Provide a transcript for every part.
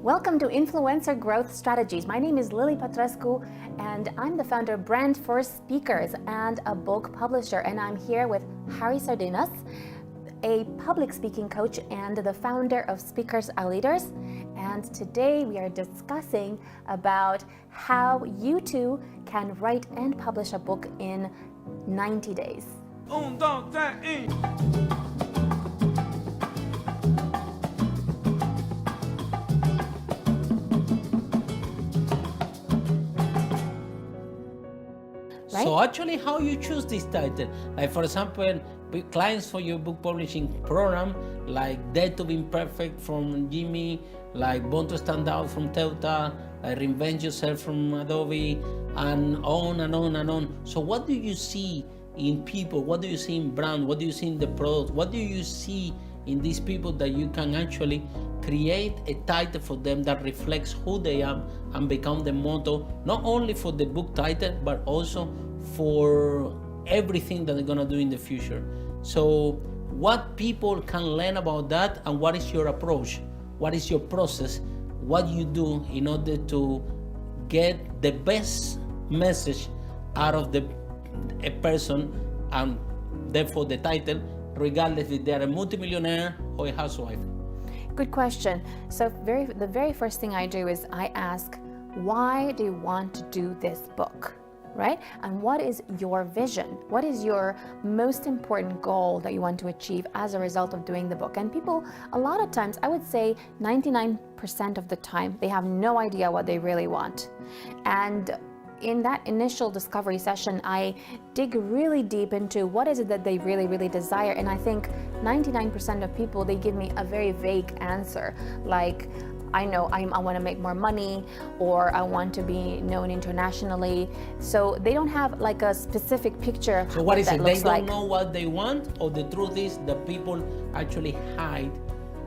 Welcome to Influencer Growth Strategies. My name is Lily Patrascu, and I'm the founder of Brand First Speakers and a book publisher. And I'm here with Harry Sardinas, a public speaking coach and the founder of Speakers Are Leaders. And today we are discussing about how you too can write and publish a book in 90 days. Right? So actually, how you choose this title? Like for example, clients for your book publishing program, like Dare to Be Imperfect from Jimmy, like Born to Stand Out from Teuta, like Reinvent Yourself from Adobe, and on and on and on. So what do you see in people? What do you see in brand? What do you see in the product? What do you see in these people that you can actually create a title for them that reflects who they are and become the motto, not only for the book title, but also for everything that they're gonna do in the future. So what people can learn about that, and what is your approach? What is your process? What you do in order to get the best message out of a person, and therefore the title, regardless if they're a multimillionaire or a housewife? Good question. So the very first thing I do is I ask, why do you want to do this book, right? And what is your vision? What is your most important goal that you want to achieve as a result of doing the book? And people, a lot of times, I would say 99% of the time, they have no idea what they really want. And in that initial discovery session, I dig really deep into what is it that they really, really desire. And I think 99% of people, they give me a very vague answer. Like, I know I want to make more money, or I want to be known internationally. So they don't have like a specific picture of so what is that it? looks They don't like. know what they want, or the truth is that people actually hide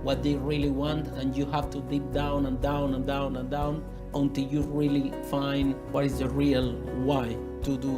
what they really want, and you have to dig down and down and down and down until you really find what is the real why to do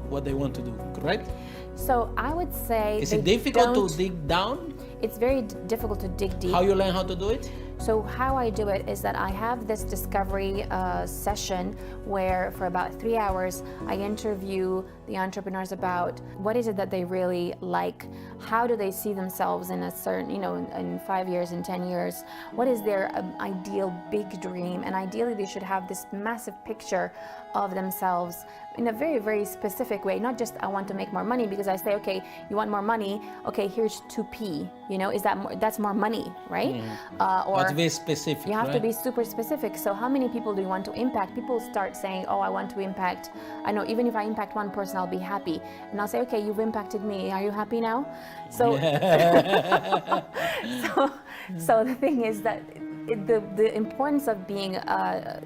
what they want to do, correct? So I would say, is it difficult to dig down? It's very difficult to dig deep. How you learn how to do it? So how I do it is that I have this discovery session where for about 3 hours I interview the entrepreneurs about what is it that they really like, how do they see themselves in a certain, in 5 years, in 10 years, what is their ideal big dream, and ideally they should have this massive picture of themselves in a very, very specific way, not just I want to make more money, because I say, okay, you want more money, okay, here's 2p, is that more, that's more money, right? Or to be specific. You have right? to be super specific. So how many people do you want to impact? People start saying, oh, I want to impact, I know, even if I impact one person, I'll be happy. And I'll say, okay, you've impacted me. Are you happy now? So, so the thing is that the importance of being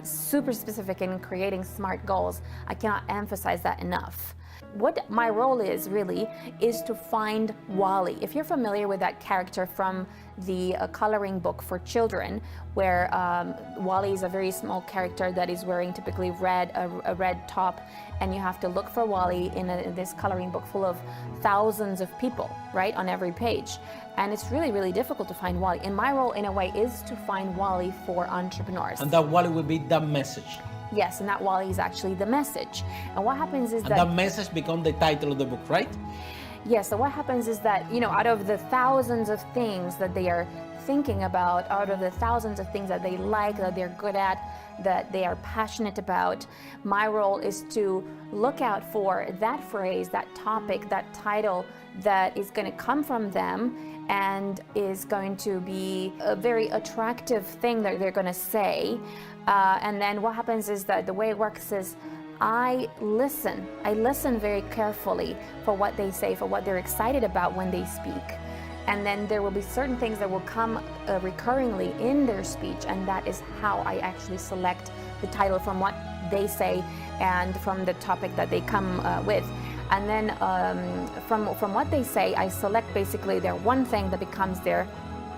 super specific and creating smart goals, I cannot emphasize that enough. What my role is really is to find Wally. If you're familiar with that character from the coloring book for children, where Wally is a very small character that is wearing typically a red top, and you have to look for Wally in this coloring book full of thousands of people, right, on every page. And it's really, really difficult to find Wally. And my role, in a way, is to find Wally for entrepreneurs. And that Wally will be that message. Yes, and that Wally is actually the message. And what happens is that message becomes the title of the book, right? Yes, so what happens is that, out of the thousands of things that they are thinking about, out of the thousands of things that they like, that they're good at, that they are passionate about, my role is to look out for that phrase, that topic, that title that is going to come from them and is going to be a very attractive thing that they're going to say. And then what happens is that the way it works is I listen very carefully for what they say, for what they're excited about when they speak. And then there will be certain things that will come recurringly in their speech, and that is how I actually select the title from what they say and from the topic that they come with. And then from what they say, I select basically their one thing that becomes their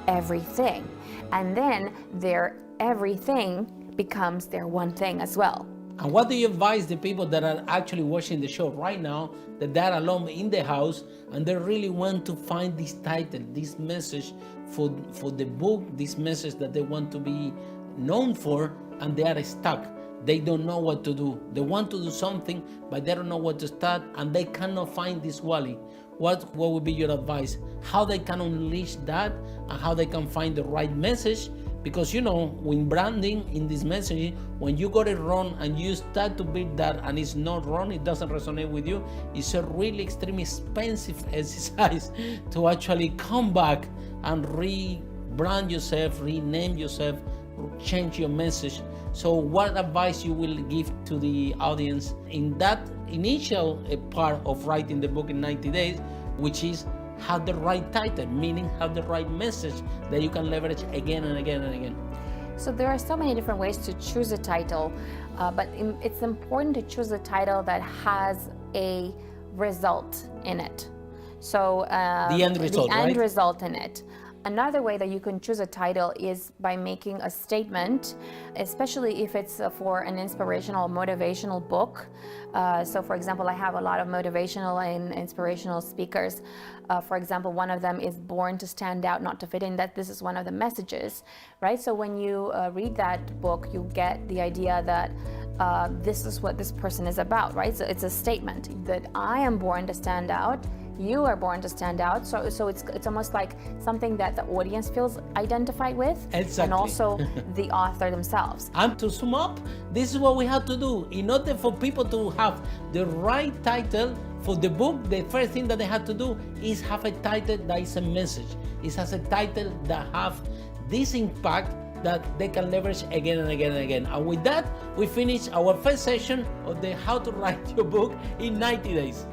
everything. And then their everything becomes their one thing as well. And what do you advise the people that are actually watching the show right now, that they're alone in the house and they really want to find this title, this message for the book, this message that they want to be known for, and they are stuck. They don't know what to do. They want to do something, but they don't know what to start, and they cannot find this Wally. What would be your advice? How they can unleash that, and how they can find the right message? Because when branding in this messaging, when you got it wrong and you start to build that and it's not wrong, it doesn't resonate with you, it's a really extremely expensive exercise to actually come back and rebrand yourself, rename yourself, change your message. So what advice you will give to the audience in that initial part of writing the book in 90 days, which is have the right title, meaning have the right message that you can leverage again and again and again? So there are so many different ways to choose a title, but it's important to choose a title that has a result in it. So the end result, right? Result in it. Another way that you can choose a title is by making a statement, especially if it's for an inspirational, motivational book. So for example, I have a lot of motivational and inspirational speakers. For example, one of them is born to stand out, not to fit in. That this is one of the messages, right? So when you read that book, you get the idea that this is what this person is about, right? So it's a statement that I am born to stand out. You are born to stand out. So it's almost like something that the audience feels identified with, exactly. And also the author themselves. And to sum up, this is what we have to do. In order for people to have the right title for the book, the first thing that they have to do is have a title that is a message. It has a title that have this impact that they can leverage again and again and again. And with that, we finish our first session of the How to Write Your Book in 90 Days.